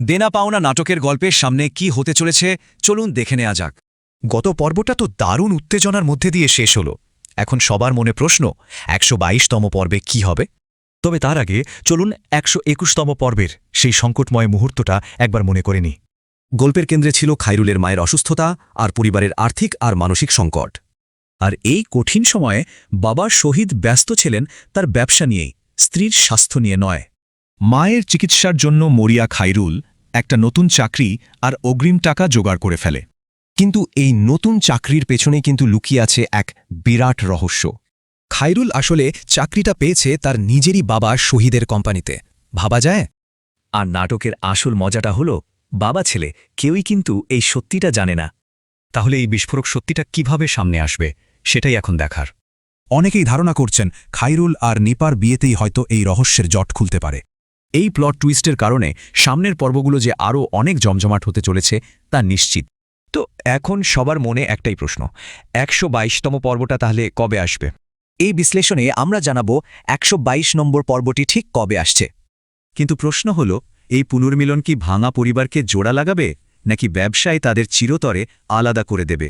দেনা পাওনা নাটকের গল্পের সামনে কি হতে চলেছে চলুন দেখে নেওয়া যাক। গত পর্বটা তো দারুণ উত্তেজনার মধ্যে দিয়ে শেষ হলো। এখন সবার মনে প্রশ্ন, ১২২তম পর্বে কি হবে? তবে তার আগে চলুন ১২১তম পর্বের সেই সংকটময় মুহূর্তটা একবার মনে করে নিই। গল্পের কেন্দ্রে ছিল খাইরুলের মায়ের অসুস্থতা আর পরিবারের আর্থিক আর মানসিক সংকট। আর এই কঠিন সময়ে বাবা শহীদ ব্যস্ত ছিলেন তার ব্যবসা নিয়েই, স্ত্রীর স্বাস্থ্য নিয়ে নয়। মায়ের চিকিৎসার জন্য মরিয়া খাইরুল একটা নতুন চাকরি আর অগ্রিম টাকা জোগাড় করে ফেলে। কিন্তু এই নতুন চাকরির পেছনে কিন্তু লুকিয়ে আছে এক বিরাট রহস্য। খাইরুল আসলে চাকরিটা পেয়েছে তার নিজেরই বাবা শহীদের কোম্পানিতে। ভাবা যায়? আর নাটকের আসল মজাটা হলো বাবা ছেলে কেউই কিন্তু এই সত্যিটা জানে না। তাহলে এই বিস্ফোরক সত্যিটা কিভাবে সামনে আসবে সেটাই এখন দেখার। অনেকেই ধারণা করছেন খাইরুল আর নিপার বিয়েতেই হয়তো এই রহস্যের জট খুলতে পারে। এই প্লট টুইস্টের কারণে সামনের পর্বগুলো যে আরও অনেক জমজমাট হতে চলেছে তা নিশ্চিত। তো এখন সবার মনে একটাই প্রশ্ন, ১২২তম পর্বটা তাহলে কবে আসবে? এই বিশ্লেষণে আমরা জানাবো ১২২ নম্বর পর্বটি ঠিক কবে আসছে। কিন্তু প্রশ্ন হল, এই পুনর্মিলন কি ভাঙা পরিবারকে জোড়া লাগাবে নাকি ব্যবসায় তাদের চিরতরে আলাদা করে দেবে?